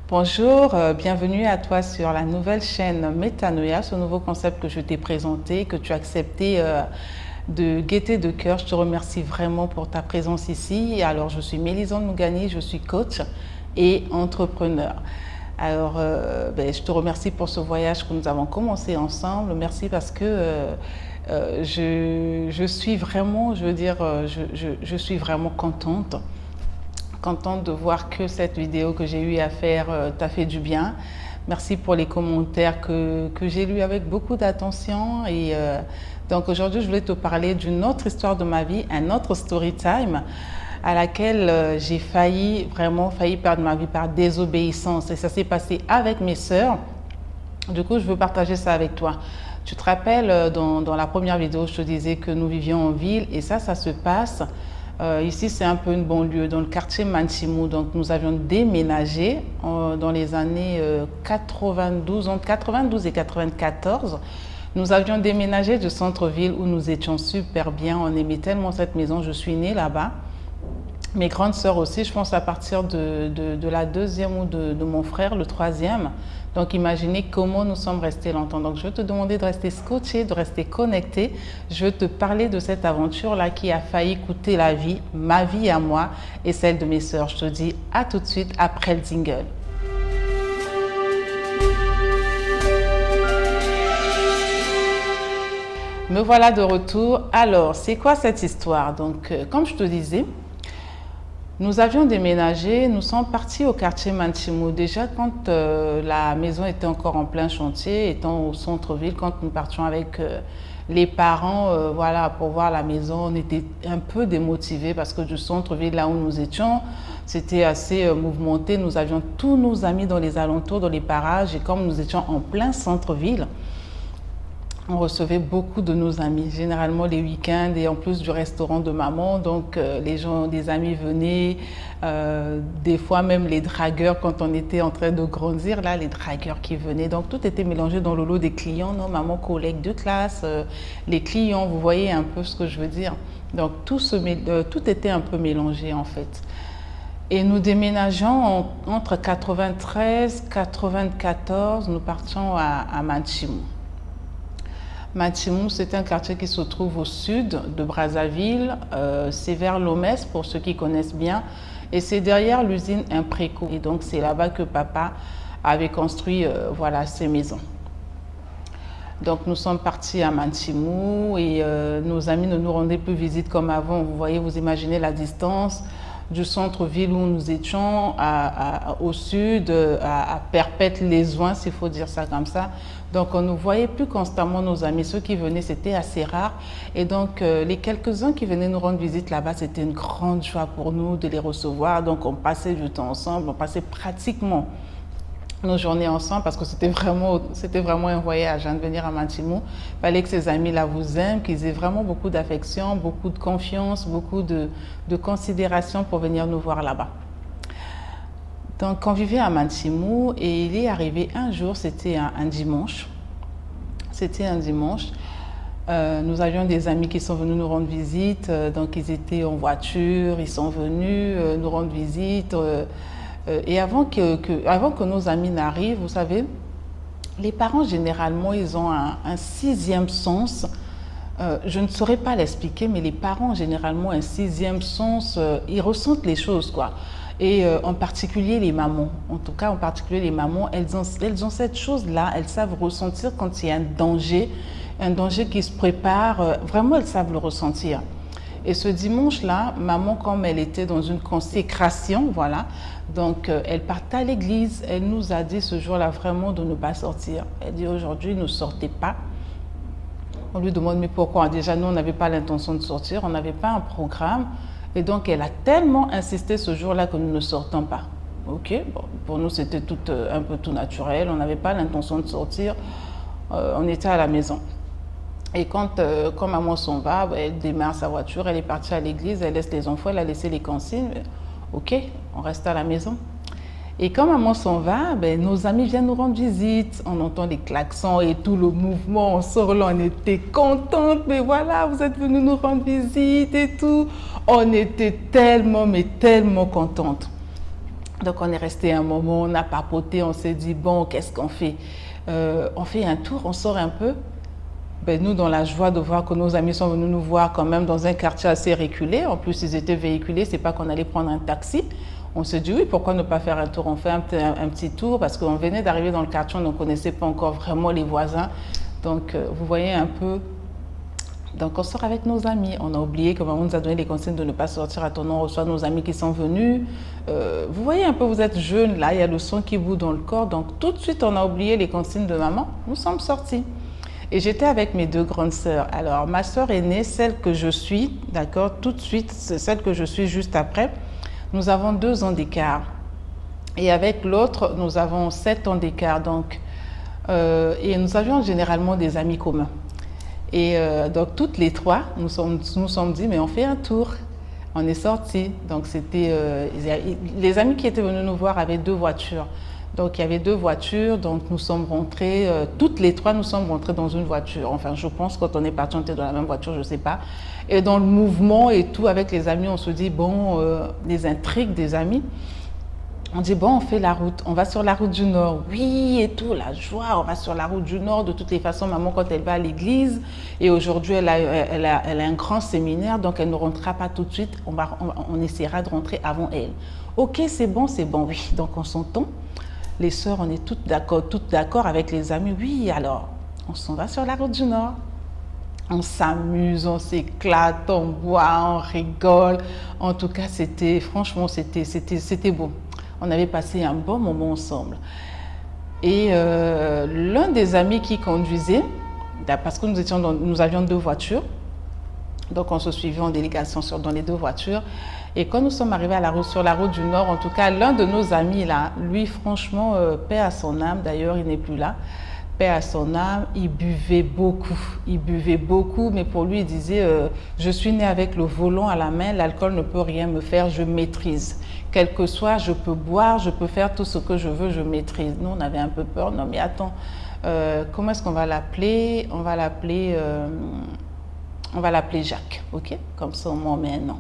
Bonjour, bienvenue à toi sur la nouvelle chaîne Métanoïa, ce nouveau concept que je t'ai présenté, que tu as accepté de gaieté de cœur. Je te remercie vraiment pour ta présence ici. Alors, je suis Mélisande Mougani, je suis coach et entrepreneur. Alors, je te remercie pour ce voyage que nous avons commencé ensemble. Merci parce que je suis vraiment, je veux dire, je suis vraiment contente de voir que cette vidéo que j'ai eu à faire t'a fait du bien. Merci pour les commentaires que j'ai lus avec beaucoup d'attention. Et donc aujourd'hui, je voulais te parler d'une autre histoire de ma vie, un autre story time à laquelle j'ai vraiment failli perdre ma vie par désobéissance. Et ça s'est passé avec mes sœurs. Du coup, je veux partager ça avec toi. Tu te rappelles, dans la première vidéo, je te disais que nous vivions en ville et ça se passe. Ici, c'est un peu une banlieue, dans le quartier Manchimou. Donc, nous avions déménagé dans les années 92, entre 92 et 94. Nous avions déménagé du centre-ville où nous étions super bien. On aimait tellement cette maison. Je suis née là-bas. Mes grandes sœurs aussi, je pense à partir de la deuxième ou de mon frère, le troisième. Donc imaginez comment nous sommes restés longtemps. Donc je vais te demander de rester scotché, de rester connecté. Je vais te parler de cette aventure-là qui a failli coûter la vie, ma vie à moi et celle de mes sœurs. Je te dis à tout de suite après le jingle. Me voilà de retour. Alors, c'est quoi cette histoire? Donc, comme je te disais, nous avions déménagé, nous sommes partis au quartier Manchimou. Déjà, quand la maison était encore en plein chantier, étant au centre-ville, quand nous partions avec les parents, voilà, pour voir la maison, on était un peu démotivés parce que du centre-ville, là où nous étions, c'était assez mouvementé. Nous avions tous nos amis dans les alentours, dans les parages, et comme nous étions en plein centre-ville, on recevait beaucoup de nos amis, généralement les week-ends et en plus du restaurant de maman. Donc les gens, des amis venaient, des fois même les dragueurs quand on était en train de grandir, là les dragueurs qui venaient. Donc tout était mélangé dans le lot des clients, non, maman, collègues de classe, les clients, vous voyez un peu ce que je veux dire. Donc tout était un peu mélangé en fait. Et nous déménageons entre 93 et 94, nous partions à Manchimou. Manchimou, c'est un quartier qui se trouve au sud de Brazzaville. C'est vers Lomès, pour ceux qui connaissent bien. Et c'est derrière l'usine Impreco. Et donc, c'est là-bas que papa avait construit voilà, ses maisons. Donc, nous sommes partis à Manchimou et nos amis ne nous rendaient plus visite comme avant. Vous voyez, vous imaginez la distance du centre-ville où nous étions au sud, à Perpète-les-Ouins, s'il faut dire ça comme ça. Donc, on ne voyait plus constamment nos amis. Ceux qui venaient, c'était assez rare. Et donc, les quelques-uns qui venaient nous rendre visite là-bas, c'était une grande joie pour nous de les recevoir. Donc, on passait du temps ensemble. On passait pratiquement nos journées ensemble parce que c'était vraiment un voyage, de venir à Manchimou. Il fallait que ces amis-là vous aiment, qu'ils aient vraiment beaucoup d'affection, beaucoup de confiance, beaucoup de considération pour venir nous voir là-bas. Donc, on vivait à Manchimou et il est arrivé un jour, c'était un dimanche. C'était un dimanche. Nous avions des amis qui sont venus nous rendre visite. Donc, ils étaient en voiture, ils sont venus nous rendre visite. Et avant que nos amis n'arrivent, vous savez, les parents, généralement, ils ont un sixième sens. Je ne saurais pas l'expliquer, mais les parents, généralement, un sixième sens, ils ressentent les choses, quoi. Et en particulier les mamans, en tout cas en particulier les mamans, elles ont cette chose-là, elles savent ressentir quand il y a un danger qui se prépare, vraiment elles savent le ressentir. Et ce dimanche-là, maman, comme elle était dans une consécration, voilà, donc elle partait à l'église, elle nous a dit ce jour-là vraiment de ne pas sortir. Elle dit aujourd'hui ne sortez pas. On lui demande mais pourquoi? Déjà nous on n'avait pas l'intention de sortir, on n'avait pas un programme. Et donc, elle a tellement insisté ce jour-là que nous ne sortons pas. Ok, bon, pour nous, c'était un peu tout naturel. On n'avait pas l'intention de sortir. On était à la maison. Et quand maman s'en va, elle démarre sa voiture, elle est partie à l'église, elle laisse les enfants, elle a laissé les consignes. Ok, on reste à la maison. Et quand maman s'en va, nos amis viennent nous rendre visite. On entend les klaxons et tout le mouvement. On sort là, on était contente. Mais voilà, vous êtes venus nous rendre visite et tout. On était tellement, mais tellement contentes. Donc on est resté un moment, on a papoté, on s'est dit, bon, qu'est-ce qu'on fait? On fait un tour, on sort un peu. Ben, nous, dans la joie de voir que nos amis sont venus nous voir quand même dans un quartier assez reculé, en plus ils étaient véhiculés, c'est pas qu'on allait prendre un taxi. On se dit oui, pourquoi ne pas faire un tour? On fait un petit tour parce qu'on venait d'arriver dans le quartier, on ne connaissait pas encore vraiment les voisins. Donc vous voyez un peu. Donc on sort avec nos amis. On a oublié que maman nous a donné les consignes de ne pas sortir. Attendons, on reçoit nos amis qui sont venus. Vous voyez un peu, vous êtes jeune, là, il y a le son qui bout dans le corps. Donc tout de suite, on a oublié les consignes de maman. Nous sommes sortis. Et j'étais avec mes deux grandes sœurs. Alors, ma sœur aînée, celle que je suis, d'accord, tout de suite, c'est celle que je suis juste après. Nous avons 2 ans d'écart. Et avec l'autre, nous avons 7 ans d'écart. Donc, et nous avions généralement des amis communs. Et donc, toutes les 3, nous sommes dit, mais on fait un tour. On est sortis. Donc, c'était les amis qui étaient venus nous voir avaient 2 voitures. Donc, il y avait 2 voitures, donc nous sommes rentrés, toutes les 3, nous sommes rentrés dans une voiture. Enfin, je pense, quand on est parti, on était dans la même voiture, je ne sais pas. Et dans le mouvement et tout, avec les amis, on se dit, bon, les intrigues des amis, on dit, bon, on fait la route, on va sur la route du Nord. Oui, et tout, la joie, on va sur la route du Nord. De toutes les façons, maman, quand elle va à l'église, et aujourd'hui, elle a un grand séminaire, donc elle ne rentrera pas tout de suite, on essaiera de rentrer avant elle. Ok, c'est bon, oui. Donc, on s'entend. Les sœurs, on est toutes d'accord avec les amis. Oui, alors, on s'en va sur la route du Nord. On s'amuse, on s'éclate, on boit, on rigole. En tout cas, franchement, c'était beau. On avait passé un bon moment ensemble. Et l'un des amis qui conduisait, parce que nous avions 2 voitures, donc on se suivait en délégation dans les 2 voitures. Et quand nous sommes arrivés sur la route du Nord, en tout cas, l'un de nos amis là, lui, franchement, paix à son âme, d'ailleurs, il n'est plus là, paix à son âme, il buvait beaucoup, mais pour lui, il disait, je suis né avec le volant à la main, l'alcool ne peut rien me faire, je maîtrise. Quel que soit, je peux boire, je peux faire tout ce que je veux, je maîtrise. Nous, on avait un peu peur, non mais attends, comment est-ce qu'on va l'appeler? On va l'appeler Jacques, ok? Comme ça, au moins, mais non.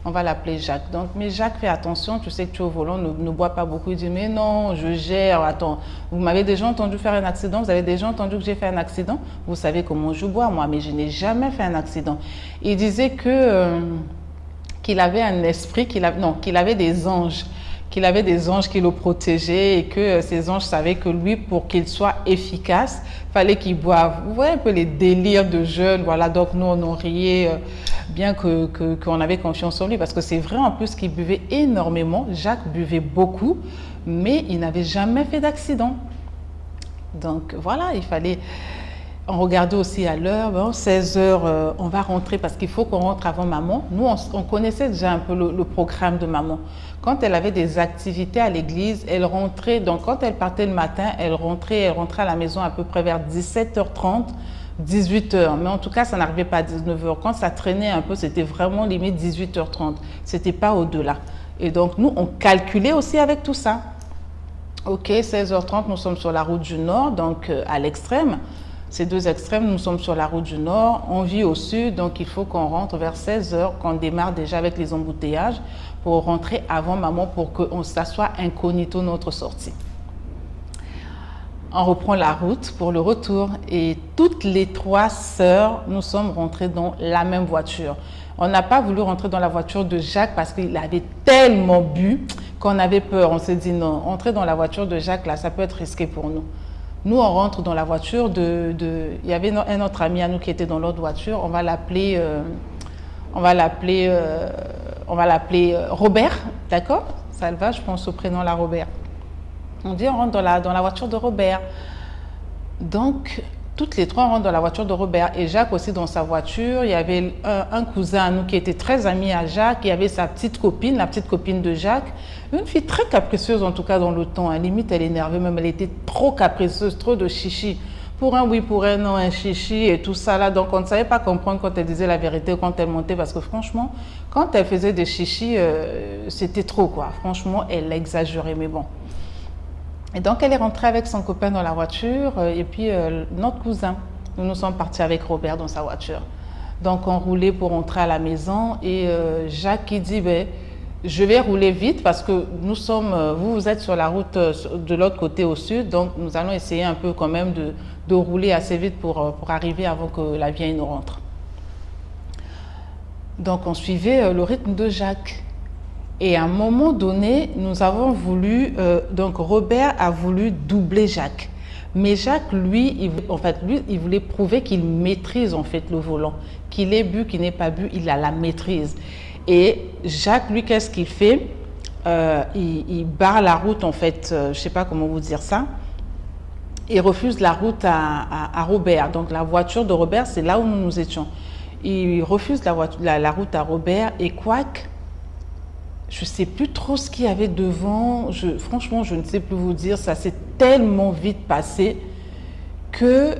On va l'appeler Jacques. Donc, mais Jacques, fais attention, tu sais que tu es au volant, ne bois pas beaucoup. Il dit, mais non, je gère, attends, vous m'avez déjà entendu faire un accident, vous avez déjà entendu que j'ai fait un accident, vous savez comment je bois, moi, mais je n'ai jamais fait un accident. Il disait qu'il avait un esprit, qu'il avait des anges, qui le protégeaient et que ces anges savaient que lui, pour qu'il soit efficace, fallait qu'il boive. Vous voyez un peu les délires de jeunes, voilà, donc nous on en riait, bien qu'on avait confiance en lui, parce que c'est vrai en plus qu'il buvait énormément. Jacques buvait beaucoup, mais il n'avait jamais fait d'accident. Donc voilà, il fallait... On regardait aussi à l'heure, bon, 16 heures, on va rentrer parce qu'il faut qu'on rentre avant maman. Nous, on connaissait déjà un peu le programme de maman. Quand elle avait des activités à l'église, elle rentrait, donc quand elle partait le matin, elle rentrait à la maison à peu près vers 17h30, 18h. Mais en tout cas, ça n'arrivait pas à 19h. Quand ça traînait un peu, c'était vraiment limite 18h30. C'était pas au-delà. Et donc, nous, on calculait aussi avec tout ça. Ok, 16h30, nous sommes sur la route du Nord, donc à l'extrême. Ces 2 extrêmes, nous sommes sur la route du Nord, on vit au sud, donc il faut qu'on rentre vers 16h, qu'on démarre déjà avec les embouteillages pour rentrer avant maman pour qu'on s'assoie incognito notre sortie. On reprend la route pour le retour et toutes les 3 sœurs, nous sommes rentrées dans la même voiture. On n'a pas voulu rentrer dans la voiture de Jacques parce qu'il avait tellement bu qu'on avait peur. On s'est dit non, entrer dans la voiture de Jacques, là, ça peut être risqué pour nous. Nous, on rentre dans la voiture il y avait un autre ami à nous qui était dans l'autre voiture. On va l'appeler Robert, d'accord? Ça va, je pense au prénom là, Robert. On dit on rentre dans la voiture de Robert. Donc, toutes les 3 rentrent dans la voiture de Robert et Jacques aussi dans sa voiture. Il y avait un cousin à nous qui était très ami à Jacques. Il y avait sa petite copine, la petite copine de Jacques. Une fille très capricieuse en tout cas dans le temps. À limite, elle énervait même. Elle était trop capricieuse, trop de chichi. Pour un oui, pour un non, un chichi et tout ça là. Donc, on ne savait pas comprendre quand elle disait la vérité ou quand elle montait parce que franchement, quand elle faisait des chichis, c'était trop quoi. Franchement, elle exagérait, mais bon. Et donc, elle est rentrée avec son copain dans la voiture et puis notre cousin. Nous sommes partis avec Robert dans sa voiture. Donc, on roulait pour rentrer à la maison et Jacques qui dit, Je vais rouler vite parce que nous sommes, vous êtes sur la route de l'autre côté au sud, donc nous allons essayer un peu quand même de rouler assez vite pour arriver avant que la vieille nous rentre. Donc on suivait le rythme de Jacques. Et à un moment donné, nous avons voulu, donc Robert a voulu doubler Jacques. Mais Jacques, lui, il voulait prouver qu'il maîtrise en fait le volant. Qu'il ait bu, qu'il n'ait pas bu, il a la maîtrise. Et Jacques, lui, qu'est-ce qu'il fait? Il barre la route en fait, je ne sais pas comment vous dire ça. Il refuse la route à Robert. Donc la voiture de Robert, c'est là où nous étions. Il refuse la route à Robert et quoique, je ne sais plus trop ce qu'il y avait devant. Franchement, je ne sais plus vous dire. Ça s'est tellement vite passé que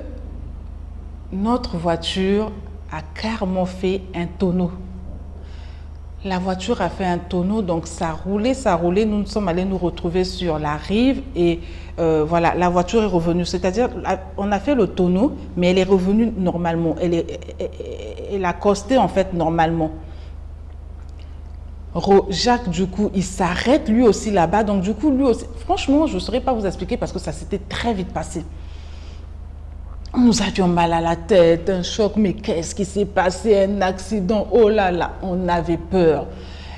notre voiture a carrément fait un tonneau. La voiture a fait un tonneau, donc ça roulait. Nous sommes allés nous retrouver sur la rive et voilà, la voiture est revenue. C'est-à-dire, on a fait le tonneau, mais elle est revenue normalement. Elle a costé en fait normalement. Jacques, du coup, il s'arrête lui aussi là-bas. Donc, du coup, lui aussi, franchement, je ne saurais pas vous expliquer parce que ça s'était très vite passé. Nous avions mal à la tête, un choc, mais qu'est-ce qui s'est passé? Un accident, oh là là, on avait peur.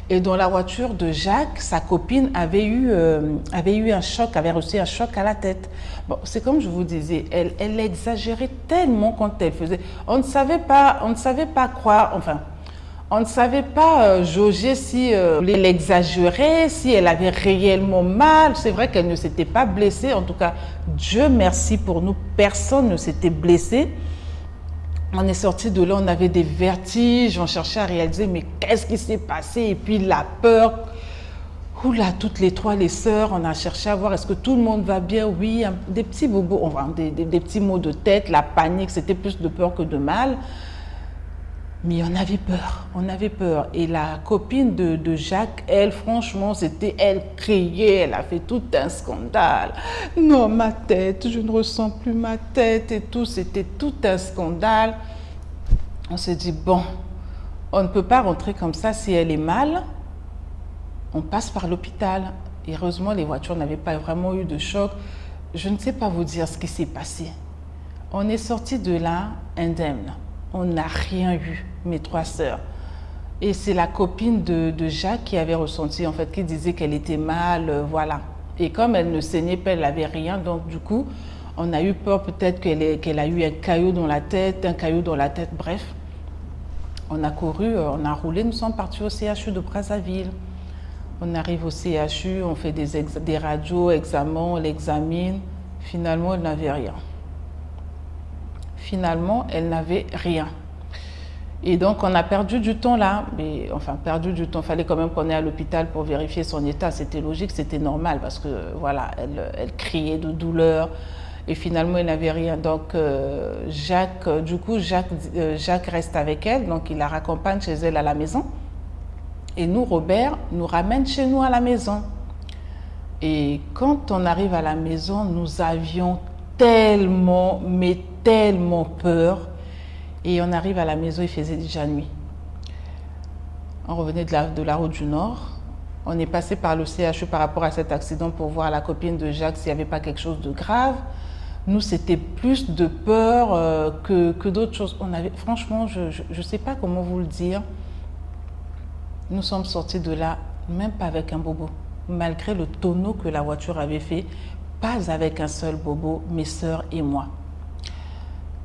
Et dans la voiture de Jacques, sa copine avait eu un choc, avait reçu un choc à la tête. Bon, c'est comme je vous disais, elle exagérait tellement quand elle faisait. On ne savait pas croire, enfin, on ne savait pas jauger si elle exagérait, si elle avait réellement mal. C'est vrai qu'elle ne s'était pas blessée. En tout cas, Dieu merci pour nous, personne ne s'était blessé. On est sorti de là, on avait des vertiges, on cherchait à réaliser mais qu'est-ce qui s'est passé? Et puis la peur. Oula, toutes les trois, les sœurs, on a cherché à voir est-ce que tout le monde va bien? Oui, des petits bobos, enfin, des petits maux de tête, la panique, c'était plus de peur que de mal. Mais on avait peur. Et la copine de Jacques, elle, franchement, elle criait, elle a fait tout un scandale. Non, ma tête, je ne ressens plus ma tête et tout, c'était tout un scandale. On s'est dit, bon, on ne peut pas rentrer comme ça si elle est mal. On passe par l'hôpital. Et heureusement, les voitures n'avaient pas vraiment eu de choc. Je ne sais pas vous dire ce qui s'est passé. On est sorti de là indemne. On n'a rien eu, mes trois sœurs. Et c'est la copine de Jacques qui avait ressenti, en fait, qui disait qu'elle était mal, voilà. Et comme elle ne saignait pas, elle n'avait rien, donc du coup, on a eu peur peut-être qu'elle a eu un caillou dans la tête, bref. On a couru, on a roulé, nous sommes partis au CHU de Brazzaville. On arrive au CHU, on fait des radios, examens, on l'examine. Finalement, elle n'avait rien. Finalement, elle n'avait rien. Et donc, on a perdu du temps là. Mais, enfin, perdu du temps. Il fallait quand même qu'on aille à l'hôpital pour vérifier son état. C'était logique, c'était normal parce que, voilà, elle criait de douleur. Et finalement, elle n'avait rien. Donc, Jacques reste avec elle. Donc, il la raccompagne chez elle à la maison. Et nous, Robert, nous ramène chez nous à la maison. Et quand on arrive à la maison, nous avions tellement, mais tellement peur. Et on arrive à la maison, il faisait déjà nuit. On revenait de la route du Nord. On est passé par le CHU par rapport à cet accident pour voir la copine de Jacques s'il n'y avait pas quelque chose de grave. Nous, c'était plus de peur que d'autres choses. Franchement, je ne sais pas comment vous le dire. Nous sommes sortis de là, même pas avec un bobo. Malgré le tonneau que la voiture avait fait, pas avec un seul bobo, mes sœurs et moi.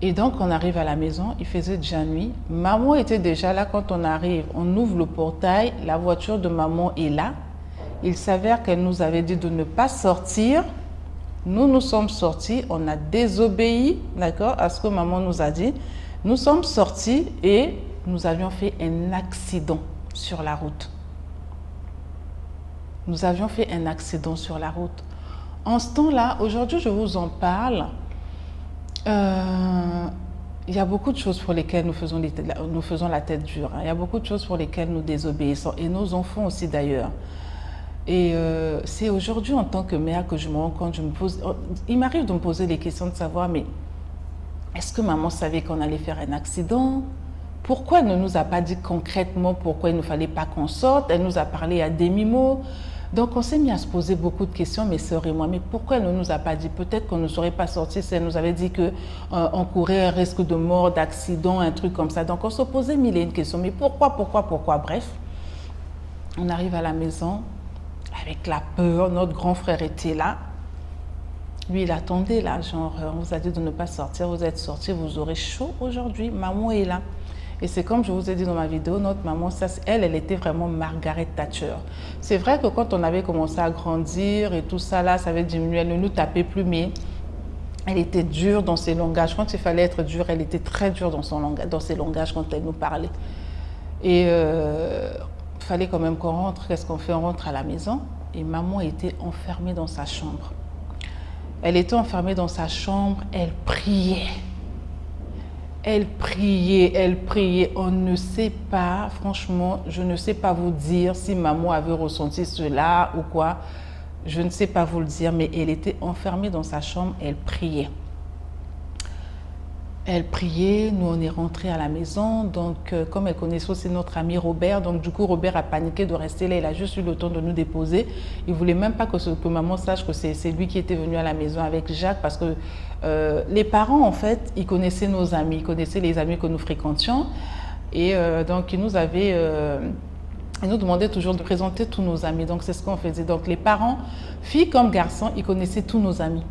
Et donc, on arrive à la maison, il faisait déjà nuit. Maman était déjà là quand on arrive. On ouvre le portail, la voiture de maman est là. Il s'avère qu'elle nous avait dit de ne pas sortir. Nous sommes sortis, on a désobéi, d'accord, à ce que maman nous a dit. Nous sommes sortis et nous avions fait un accident sur la route. Nous avions fait un accident sur la route. En ce temps-là, aujourd'hui, je vous en parle. Il y a beaucoup de choses pour lesquelles nous faisons la tête dure. Il y a beaucoup de choses pour lesquelles nous désobéissons. Et nos enfants aussi d'ailleurs. Et c'est aujourd'hui en tant que mère que je me rends compte, il m'arrive de me poser des questions de savoir, mais est-ce que maman savait qu'on allait faire un accident? Pourquoi elle ne nous a pas dit concrètement pourquoi il ne fallait pas qu'on sorte? Elle nous a parlé à demi-mot. Donc on s'est mis à se poser beaucoup de questions, mes sœurs et moi. Mais pourquoi elle ne nous a pas dit? Peut-être qu'on ne serait pas sorti si elle nous avait dit qu'on courait un risque de mort, d'accident, un truc comme ça. Donc on se posait mille et une questions. Mais pourquoi? Bref, on arrive à la maison avec la peur. Notre grand frère était là. Lui, il attendait là, genre, on vous a dit de ne pas sortir, vous êtes sortis, vous aurez chaud aujourd'hui. Maman est là. Et c'est comme je vous ai dit dans ma vidéo, notre maman, ça, elle était vraiment Margaret Thatcher. C'est vrai que quand on avait commencé à grandir et tout ça, là, ça avait diminué. Elle ne nous tapait plus, mais elle était dure dans ses langages. Quand il fallait être dure, elle était très dure dans ses langages quand elle nous parlait. Et il fallait quand même qu'on rentre. Qu'est-ce qu'on fait? On rentre à la maison. Et maman était enfermée dans sa chambre. Elle était enfermée dans sa chambre, elle priait. Elle priait. On ne sait pas, franchement, je ne sais pas vous dire si maman avait ressenti cela ou quoi. Je ne sais pas vous le dire, mais elle était enfermée dans sa chambre, elle priait. Elle priait, nous on est rentrés à la maison, donc comme elle connaissait aussi notre ami Robert, donc du coup Robert a paniqué de rester là, il a juste eu le temps de nous déposer. Il ne voulait même pas que maman sache que c'est lui qui était venu à la maison avec Jacques parce que les parents en fait, ils connaissaient nos amis, ils connaissaient les amis que nous fréquentions et donc ils nous demandaient toujours de présenter tous nos amis, donc c'est ce qu'on faisait. Donc les parents, filles comme garçons, ils connaissaient tous nos amis.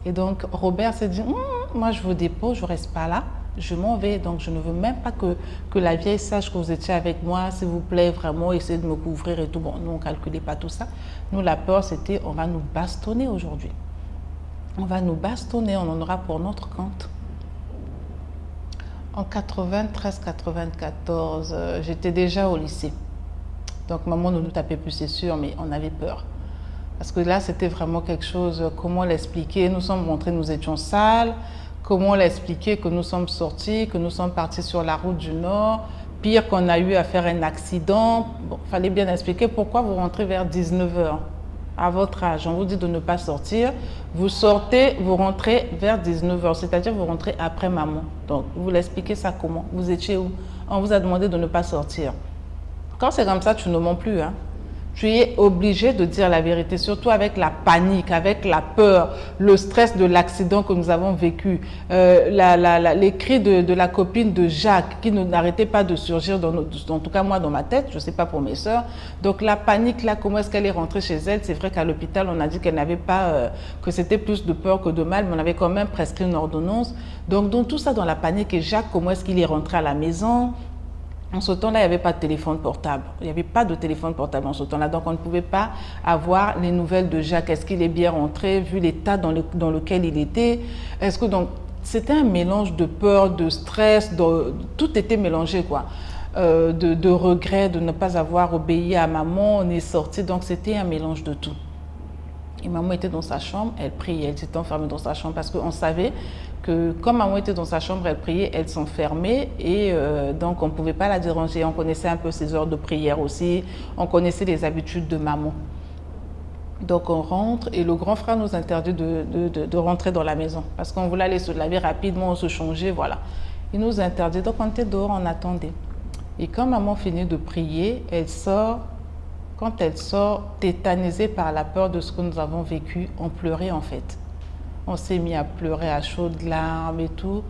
Et donc Robert s'est dit, moi je vous dépose, je ne reste pas là, je m'en vais. Donc je ne veux même pas que la vieille sache que vous étiez avec moi, s'il vous plaît, vraiment, essayez de me couvrir et tout. Bon, nous on ne calculait pas tout ça. Nous la peur c'était, on va nous bastonner aujourd'hui. On va nous bastonner, on en aura pour notre compte. En 93-94, j'étais déjà au lycée. Donc maman ne nous tapait plus, c'est sûr, mais on avait peur. Parce que là, c'était vraiment quelque chose, comment l'expliquer? Nous sommes rentrés, nous étions sales. Comment l'expliquer que nous sommes sortis, que nous sommes partis sur la route du Nord? Pire qu'on a eu à faire un accident. Bon, il fallait bien expliquer pourquoi vous rentrez vers 19h. À votre âge, on vous dit de ne pas sortir. Vous sortez, vous rentrez vers 19h, c'est-à-dire vous rentrez après maman. Donc, vous l'expliquez ça comment? Vous étiez où? On vous a demandé de ne pas sortir. Quand c'est comme ça, tu ne mens plus, hein? Tu es obligé de dire la vérité, surtout avec la panique, avec la peur, le stress de l'accident que nous avons vécu, les cris de la copine de Jacques qui n'arrêtait pas de surgir, en tout cas moi dans ma tête, je ne sais pas pour mes soeurs. Donc la panique là, comment est-ce qu'elle est rentrée chez elle? C'est vrai qu'à l'hôpital, on a dit qu'elle n'avait pas, que c'était plus de peur que de mal, mais on avait quand même prescrit une ordonnance. Donc tout ça dans la panique. Et Jacques, comment est-ce qu'il est rentré à la maison? En ce temps-là, il n'y avait pas de téléphone portable. Il n'y avait pas de téléphone portable en ce temps-là. Donc, on ne pouvait pas avoir les nouvelles de Jacques. Est-ce qu'il est bien rentré, vu l'état dans lequel il était? Est-ce que donc, c'était un mélange de peur, de stress, tout était mélangé, quoi. De regret de ne pas avoir obéi à maman. On est sorti. Donc, c'était un mélange de tout. Et maman était dans sa chambre, elle priait, elle s'était enfermée dans sa chambre parce qu'on savait que comme maman était dans sa chambre, elle priait, elle s'enfermait et donc on ne pouvait pas la déranger. On connaissait un peu ses heures de prière aussi, on connaissait les habitudes de maman. Donc on rentre et le grand frère nous interdit de rentrer dans la maison parce qu'on voulait aller se laver rapidement, se changer, voilà. Il nous interdit, donc on était dehors, on attendait. Et quand maman finit de prier, elle sort. Quand elle sort, tétanisée par la peur de ce que nous avons vécu, on pleurait en fait. On s'est mis à pleurer à chaudes larmes et tout.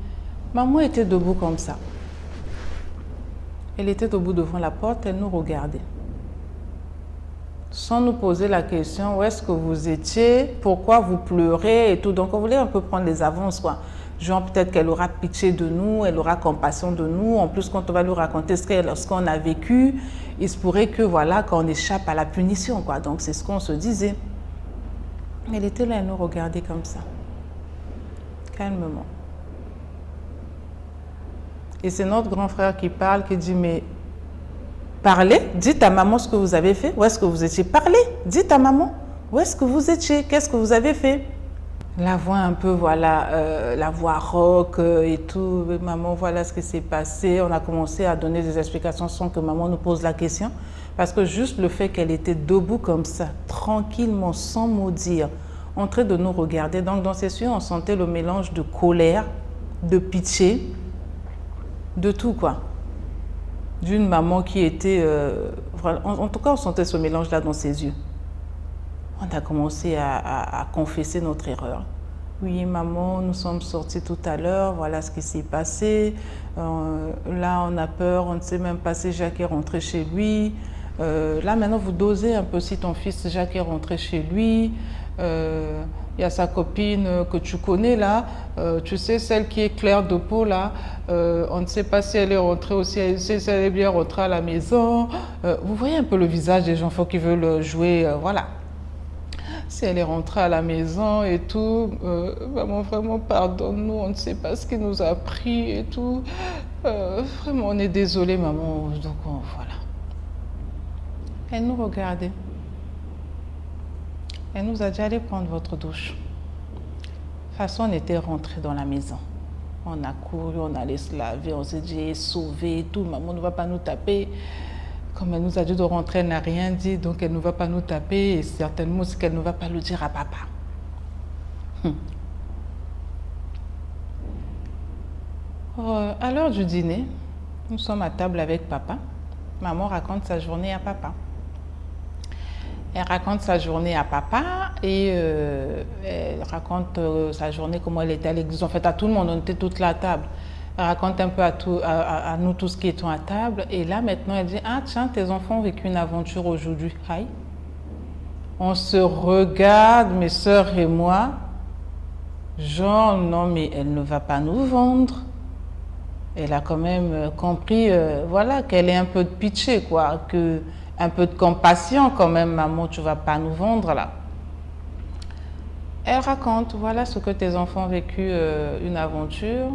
Maman était debout comme ça. Elle était debout devant la porte, elle nous regardait. Sans nous poser la question, où est-ce que vous étiez, pourquoi vous pleurez et tout. Donc on voulait un peu prendre les avances, quoi. Genre peut-être qu'elle aura pitié de nous, elle aura compassion de nous. En plus, quand on va lui raconter ce qu'on a vécu, il se pourrait que voilà, qu'on échappe à la punition, quoi. Donc c'est ce qu'on se disait. Elle était là, elle nous regardait comme ça, calmement. Et c'est notre grand frère qui parle, qui dit, mais parlez, dites à maman ce que vous avez fait, où est-ce que vous étiez, parlez, dites à maman, où est-ce que vous étiez, qu'est-ce que vous avez fait? La voix un peu, voilà, la voix rock et tout. Maman, voilà ce qui s'est passé. On a commencé à donner des explications sans que maman nous pose la question. Parce que juste le fait qu'elle était debout comme ça, tranquillement, sans mot dire, en train de nous regarder. Donc dans ses yeux, on sentait le mélange de colère, de pitié, de tout quoi. d'une maman qui était... en tout cas, on sentait ce mélange-là dans ses yeux. On a commencé à confesser notre erreur. Oui, maman, nous sommes sortis tout à l'heure, voilà ce qui s'est passé. Là, on a peur, on ne sait même pas si Jacques est rentré chez lui. Là, maintenant, vous dosez un peu si ton fils Jacques est rentré chez lui. Il y a sa copine que tu connais là, tu sais, celle qui est claire de peau là, on ne sait pas si elle est rentrée aussi, si elle est bien rentrée à la maison. Vous voyez un peu le visage des enfants qui veulent jouer, voilà. Si elle est rentrée à la maison et tout, maman, vraiment pardonne-nous, on ne sait pas ce qui nous a pris et tout. Vraiment, on est désolé, maman. Donc, voilà. Elle nous regardait. Elle nous a dit, allez prendre votre douche. De toute façon, on était rentrés dans la maison. On a couru, on allait se laver, on s'est dit, sauver et tout. Maman ne va pas nous taper. Comme elle nous a dit de rentrer, elle n'a rien dit, donc elle ne va pas nous taper et certainement aussi qu'elle ne va pas le dire à papa. À l'heure du dîner, nous sommes à table avec papa. Maman raconte sa journée à papa. Elle raconte sa journée à papa et elle raconte sa journée, comment elle était à l'église. En fait, à tout le monde, on était toute la table. Elle raconte un peu à nous tous qui étions à table. Et là, maintenant, elle dit, ah tiens, tes enfants ont vécu une aventure aujourd'hui. Aïe. On se regarde, mes sœurs et moi. Genre, non, mais elle ne va pas nous vendre. Elle a quand même compris, voilà, qu'elle est un peu de pitché, quoi. Un peu de compassion quand même, maman, tu ne vas pas nous vendre là. Elle raconte, voilà ce que tes enfants ont vécu, une aventure.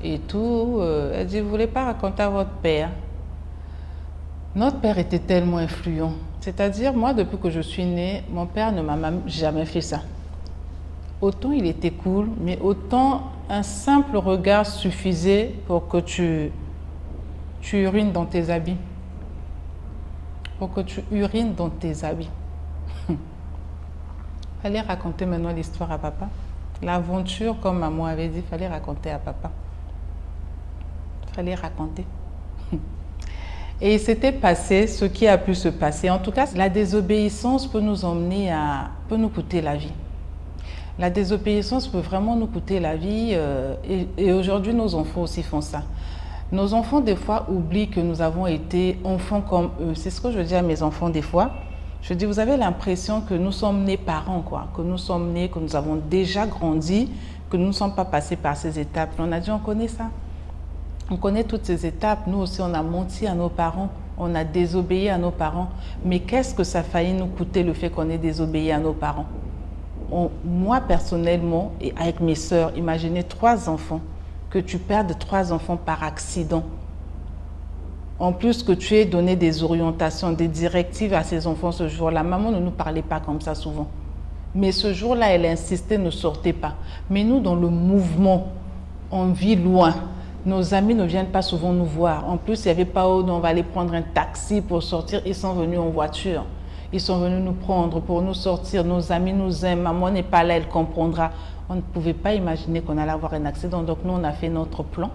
Et tout, elle dit, vous ne voulez pas raconter à votre père? Notre père était tellement influent. C'est-à-dire, moi, depuis que je suis née, mon père ne m'a même jamais fait ça. Autant il était cool, mais autant un simple regard suffisait pour que tu urines dans tes habits. Pour que tu urines dans tes habits. Fallait raconter maintenant l'histoire à papa. L'aventure, comme maman avait dit, fallait raconter à papa. Fallait raconter. Et il s'était passé ce qui a pu se passer. En tout cas, la désobéissance peut nous emmener peut nous coûter la vie. La désobéissance peut vraiment nous coûter la vie et aujourd'hui, nos enfants aussi font ça. Nos enfants, des fois, oublient que nous avons été enfants comme eux. C'est ce que je dis à mes enfants des fois. Je dis, vous avez l'impression que nous sommes nés parents, quoi. Que nous sommes nés, que nous avons déjà grandi, que nous ne sommes pas passés par ces étapes. On a dit, on connaît ça. On connaît toutes ces étapes. Nous aussi, on a menti à nos parents. On a désobéi à nos parents. Mais qu'est-ce que ça a failli nous coûter le fait qu'on ait désobéi à nos parents? Moi, personnellement, et avec mes sœurs, imaginez 3 enfants, que tu perdes 3 enfants par accident. En plus que tu aies donné des orientations, des directives à ces enfants ce jour-là. Maman ne nous parlait pas comme ça souvent. Mais ce jour-là, elle insistait, ne sortez pas. Mais nous, dans le mouvement, on vit loin. Nos amis ne viennent pas souvent nous voir. En plus, il n'y avait pas où on va aller prendre un taxi pour sortir. Ils sont venus en voiture. Ils sont venus nous prendre pour nous sortir. Nos amis nous aiment. Maman n'est pas là, elle comprendra. On ne pouvait pas imaginer qu'on allait avoir un accident. Donc nous, on a fait notre plan.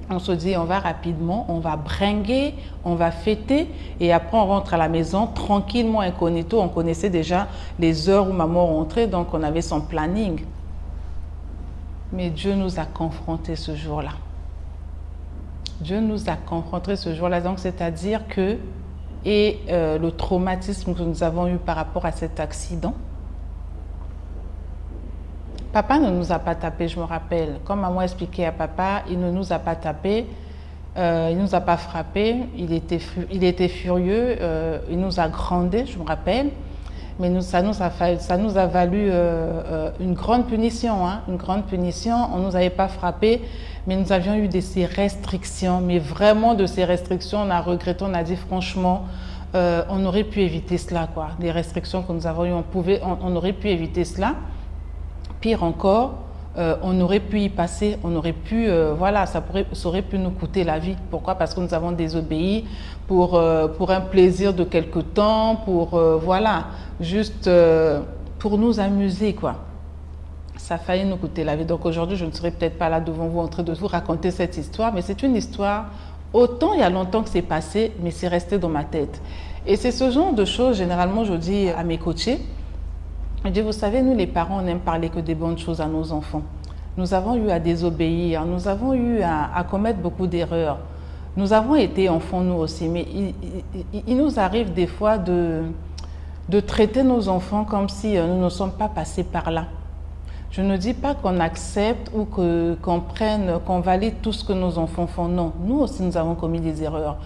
On se dit, on va rapidement, on va bringuer, on va fêter. Et après, on rentre à la maison tranquillement, incognito. On connaissait déjà les heures où maman rentrait, donc on avait son planning. Mais Dieu nous a confrontés ce jour-là. Dieu nous a confrontés ce jour-là. Donc, c'est-à-dire que, le traumatisme que nous avons eu par rapport à cet accident, papa ne nous a pas tapé, je me rappelle. Comme maman expliquait à papa, il ne nous a pas tapé, il ne nous a pas frappé, il était furieux, il nous a grondé, je me rappelle. Mais ça nous a valu une grande punition, hein, une grande punition. On ne nous avait pas frappé, mais nous avions eu ces restrictions. Mais vraiment, de ces restrictions, on a regretté, on a dit franchement, on aurait pu éviter cela, quoi. Les restrictions que nous avons eues, on aurait pu éviter cela. Pire encore, on aurait pu y passer, on aurait pu, voilà, ça aurait pu nous coûter la vie. Pourquoi? Parce que nous avons désobéi pour un plaisir de quelque temps, voilà, juste pour nous amuser, quoi. Ça a failli nous coûter la vie. Donc aujourd'hui, je ne serai peut-être pas là devant vous en train de vous raconter cette histoire, mais c'est une histoire Autant il y a longtemps que c'est passé, mais c'est resté dans ma tête. Et c'est ce genre de choses, généralement, je dis à mes coachés, je dis, vous savez, nous les parents, on n'aime parler que des bonnes choses à nos enfants. Nous avons eu à désobéir, nous avons eu à commettre beaucoup d'erreurs. Nous avons été enfants nous aussi, mais il nous arrive des fois de traiter nos enfants comme si nous ne sommes pas passés par là. Je ne dis pas qu'on accepte ou qu'on prenne, qu'on valide tout ce que nos enfants font. Non, nous aussi nous avons commis des erreurs.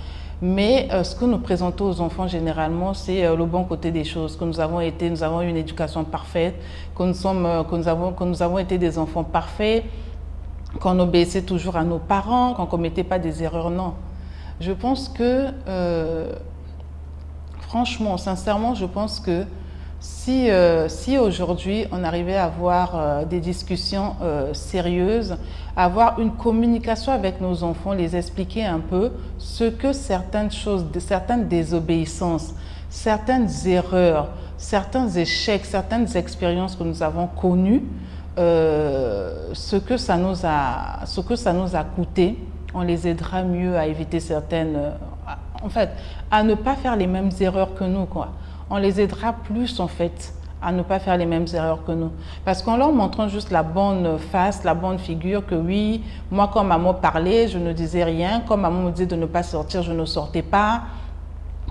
Mais ce que nous présentons aux enfants généralement, c'est le bon côté des choses, que nous avons eu une éducation parfaite, que nous avons été des enfants parfaits, qu'on obéissait toujours à nos parents, qu'on ne commettait pas des erreurs. Non. Je pense que, franchement, sincèrement, je pense que si aujourd'hui on arrivait à avoir des discussions sérieuses, avoir une communication avec nos enfants, les expliquer un peu ce que certaines choses, certaines désobéissances, certaines erreurs, certains échecs, certaines expériences que nous avons connues, ce que ça nous a coûté, on les aidera mieux à éviter certaines, en fait, à ne pas faire les mêmes erreurs que nous, quoi. On les aidera plus en fait à ne pas faire les mêmes erreurs que nous. Parce qu'en leur montrant juste la bonne face, la bonne figure, que oui, moi quand maman parlait, je ne disais rien, quand maman me disait de ne pas sortir, je ne sortais pas.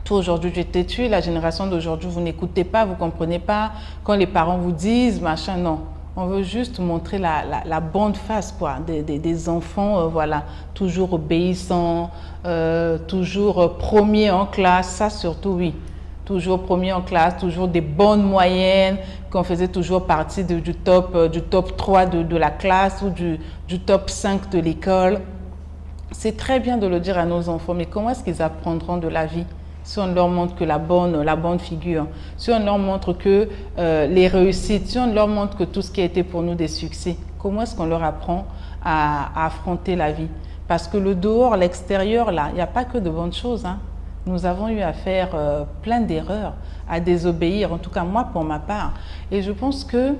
Toi aujourd'hui tu es têtu, la génération d'aujourd'hui vous n'écoutez pas, vous ne comprenez pas. Quand les parents vous disent machin, non. On veut juste montrer la bonne face quoi, des enfants, voilà, toujours obéissants, toujours premiers en classe, ça surtout oui. Toujours premier en classe, toujours des bonnes moyennes, qu'on faisait toujours partie du top 3 de la classe ou du top 5 de l'école. C'est très bien de le dire à nos enfants, mais comment est-ce qu'ils apprendront de la vie si on leur montre que la bonne figure, si on leur montre que les réussites, si on leur montre que tout ce qui a été pour nous des succès, comment est-ce qu'on leur apprend à affronter la vie? Parce que le dehors, l'extérieur, là, il n'y a pas que de bonnes choses, hein. Nous avons eu à faire plein d'erreurs, à désobéir, en tout cas moi pour ma part. Et je pense que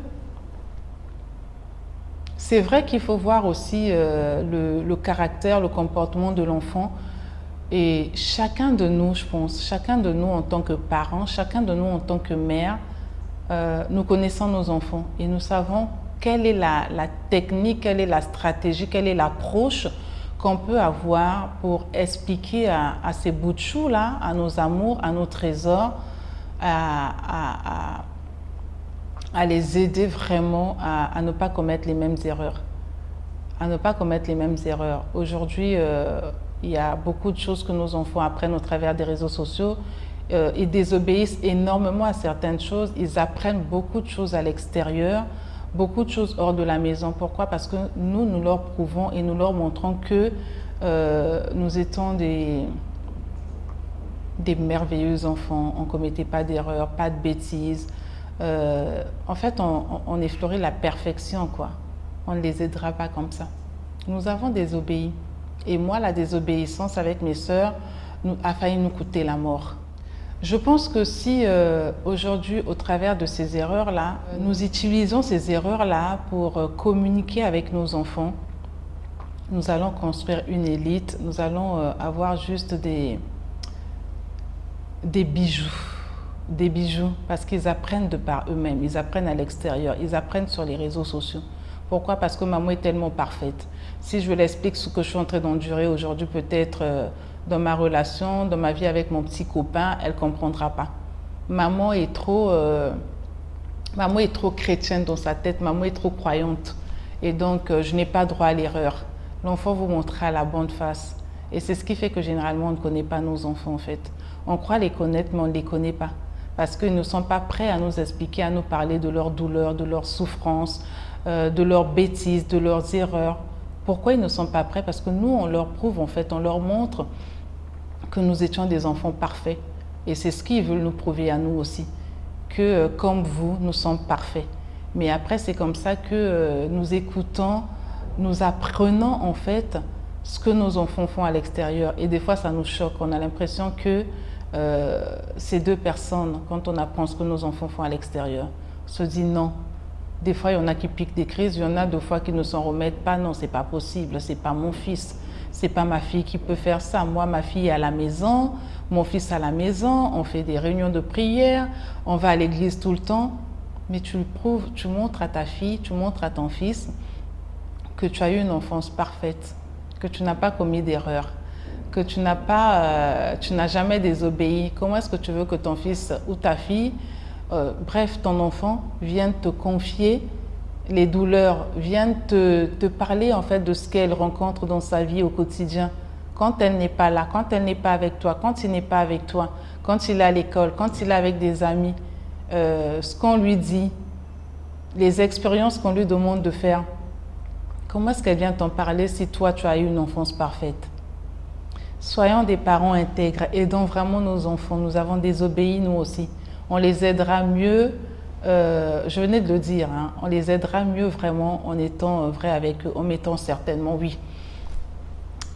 c'est vrai qu'il faut voir aussi le caractère, le comportement de l'enfant. Et chacun de nous, je pense, chacun de nous en tant que parents, chacun de nous en tant que mère, nous connaissons nos enfants et nous savons quelle est la technique, quelle est la stratégie, quelle est l'approche qu'on peut avoir pour expliquer à ces bouts de chou-là, à nos amours, à nos trésors, à les aider vraiment à ne pas commettre les mêmes erreurs. À ne pas commettre les mêmes erreurs. Aujourd'hui, il y a beaucoup de choses que nos enfants apprennent au travers des réseaux sociaux. Ils désobéissent énormément à certaines choses. Ils apprennent beaucoup de choses à l'extérieur, beaucoup de choses hors de la maison. Pourquoi? Parce que nous leur prouvons et nous leur montrons que nous étions des merveilleux enfants. On ne commettait pas d'erreurs, pas de bêtises. En fait, on effleurait la perfection, quoi. On ne les aidera pas comme ça. Nous avons désobéi. Et moi, la désobéissance avec mes sœurs a failli nous coûter la mort. Je pense que si aujourd'hui, au travers de ces erreurs-là, nous utilisons ces erreurs-là pour communiquer avec nos enfants, nous allons construire une élite, nous allons avoir juste des bijoux. Des bijoux, parce qu'ils apprennent de par eux-mêmes, ils apprennent à l'extérieur, ils apprennent sur les réseaux sociaux. Pourquoi? Parce que maman est tellement parfaite. Si je lui explique ce que je suis en train d'endurer aujourd'hui, peut-être dans ma relation, dans ma vie avec mon petit copain, elle ne comprendra pas. Maman est trop chrétienne dans sa tête, maman est trop croyante. Et donc, je n'ai pas droit à l'erreur. L'enfant vous montrera la bonne face. Et c'est ce qui fait que généralement, on ne connaît pas nos enfants en fait. On croit les connaître, mais on ne les connaît pas. Parce qu'ils ne sont pas prêts à nous expliquer, à nous parler de leurs douleurs, de leurs souffrances, de leurs bêtises, de leurs erreurs. Pourquoi ils ne sont pas prêts? Parce que nous, on leur prouve en fait, on leur montre que nous étions des enfants parfaits. Et c'est ce qu'ils veulent nous prouver à nous aussi, que comme vous, nous sommes parfaits. Mais après, c'est comme ça que nous écoutons, nous apprenons en fait ce que nos enfants font à l'extérieur. Et des fois, ça nous choque. On a l'impression que ces deux personnes, quand on apprend ce que nos enfants font à l'extérieur, se dit non, Des fois, il y en a qui piquent des crises, il y en a deux fois qui ne s'en remettent pas. Non, c'est pas possible, c'est pas mon fils, c'est pas ma fille qui peut faire ça. Moi, ma fille est à la maison, mon fils à la maison, on fait des réunions de prière, on va à l'église tout le temps. Mais tu le prouves, tu montres à ta fille, tu montres à ton fils que tu as eu une enfance parfaite, que tu n'as pas commis d'erreur, que tu n'as jamais désobéi. Comment est-ce que tu veux que ton fils ou ta fille, bref, ton enfant, vienne te confier les douleurs, vienne te parler en fait de ce qu'elle rencontre dans sa vie au quotidien, quand elle n'est pas là, quand elle n'est pas avec toi, quand il n'est pas avec toi, quand il est à l'école, quand il est avec des amis, ce qu'on lui dit, les expériences qu'on lui demande de faire. Comment est-ce qu'elle vient t'en parler si toi, tu as eu une enfance parfaite? Soyons des parents intègres, aidons vraiment nos enfants. Nous avons désobéi, nous aussi. On les aidera mieux, je venais de le dire, hein, on les aidera mieux vraiment en étant vrai avec eux, en mettant certainement, oui,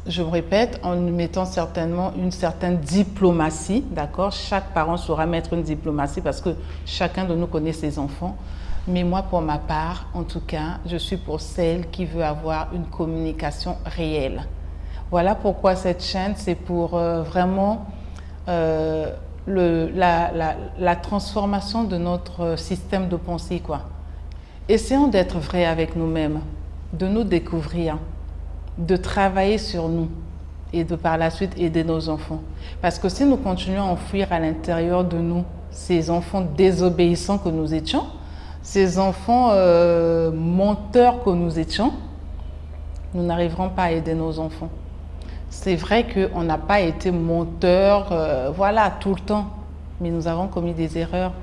je me répète, en mettant certainement une certaine diplomatie, d'accord? Chaque parent saura mettre une diplomatie parce que chacun de nous connaît ses enfants. Mais moi, pour ma part, en tout cas, je suis pour celle qui veut avoir une communication réelle. Voilà pourquoi cette chaîne, c'est pour vraiment la transformation de notre système de pensée, quoi. Essayons d'être vrais avec nous-mêmes, de nous découvrir, de travailler sur nous et de par la suite aider nos enfants. Parce que si nous continuons à enfuir à l'intérieur de nous ces enfants désobéissants que nous étions, ces enfants menteurs que nous étions, nous n'arriverons pas à aider nos enfants. C'est vrai qu'on n'a pas été menteurs, voilà, tout le temps, mais nous avons commis des erreurs.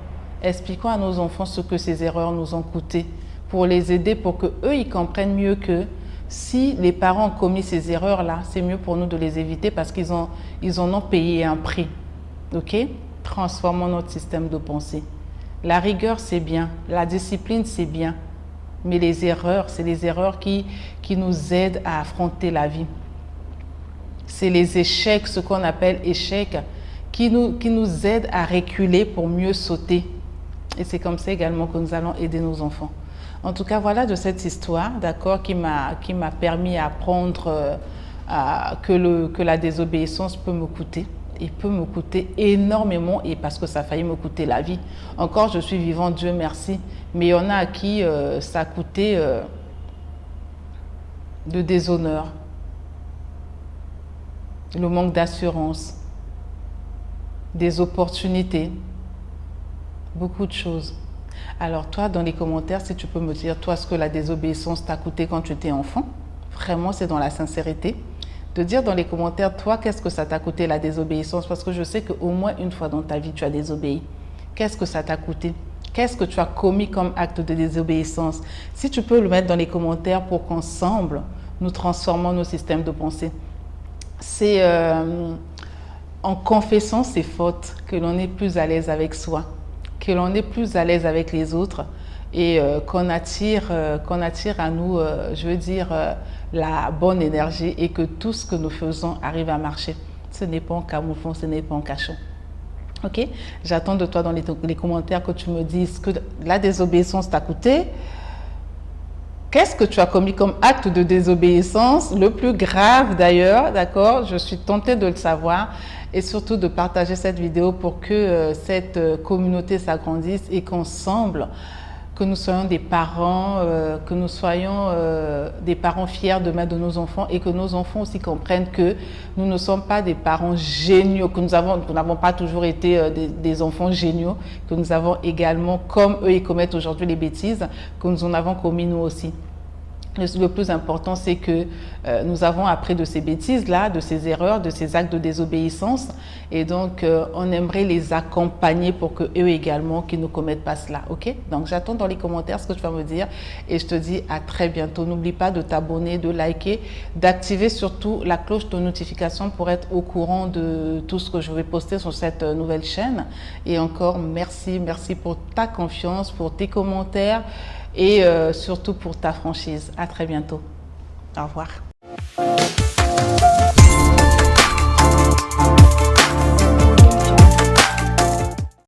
Expliquons à nos enfants ce que ces erreurs nous ont coûté, pour les aider, pour qu'eux, ils comprennent mieux que si les parents ont commis ces erreurs-là, c'est mieux pour nous de les éviter parce qu'ils en ont payé un prix. Ok? Transformons notre système de pensée. La rigueur, c'est bien. La discipline, c'est bien. Mais les erreurs, c'est les erreurs qui nous aident à affronter la vie. C'est les échecs, ce qu'on appelle échecs, qui nous aident à reculer pour mieux sauter. Et c'est comme ça également que nous allons aider nos enfants. En tout cas, voilà de cette histoire, d'accord, qui m'a permis d'apprendre que la désobéissance peut me coûter. Et peut me coûter énormément, et parce que ça a failli me coûter la vie. Encore, je suis vivant, Dieu merci. Mais il y en a à qui ça a coûté de déshonneur, le manque d'assurance, des opportunités, beaucoup de choses. Alors toi, dans les commentaires, si tu peux me dire, toi, ce que la désobéissance t'a coûté quand tu étais enfant, vraiment, c'est dans la sincérité. De dire dans les commentaires, toi, qu'est-ce que ça t'a coûté la désobéissance? Parce que je sais qu'au moins une fois dans ta vie, tu as désobéi. Qu'est-ce que ça t'a coûté? Qu'est-ce que tu as commis comme acte de désobéissance? Si tu peux le mettre dans les commentaires pour qu'ensemble, nous transformons nos systèmes de pensée. C'est en confessant ses fautes que l'on est plus à l'aise avec soi, que l'on est plus à l'aise avec les autres et qu'on attire à nous, je veux dire, la bonne énergie et que tout ce que nous faisons arrive à marcher. Ce n'est pas en camouflant, ce n'est pas en cachant. Ok? J'attends de toi dans les commentaires que tu me dises que la désobéissance t'a coûté. Qu'est-ce que tu as commis comme acte de désobéissance, le plus grave d'ailleurs, d'accord? Je suis tentée de le savoir et surtout de partager cette vidéo pour que cette communauté s'agrandisse et qu'ensemble, que nous soyons des parents, fiers demain de nos enfants et que nos enfants aussi comprennent que nous ne sommes pas des parents géniaux, que nous n'avons pas toujours été des enfants géniaux, que nous avons également, comme eux, ils commettent aujourd'hui les bêtises, que nous en avons commis nous aussi. Le plus important, c'est que nous avons appris de ces bêtises-là, de ces erreurs, de ces actes de désobéissance. Et donc, on aimerait les accompagner pour qu'eux également, qu'ils ne commettent pas cela. OK? Donc, j'attends dans les commentaires ce que tu vas me dire. Et je te dis à très bientôt. N'oublie pas de t'abonner, de liker, d'activer surtout la cloche de notification pour être au courant de tout ce que je vais poster sur cette nouvelle chaîne. Et encore, merci pour ta confiance, pour tes commentaires et surtout pour ta franchise. À très bientôt. Au revoir.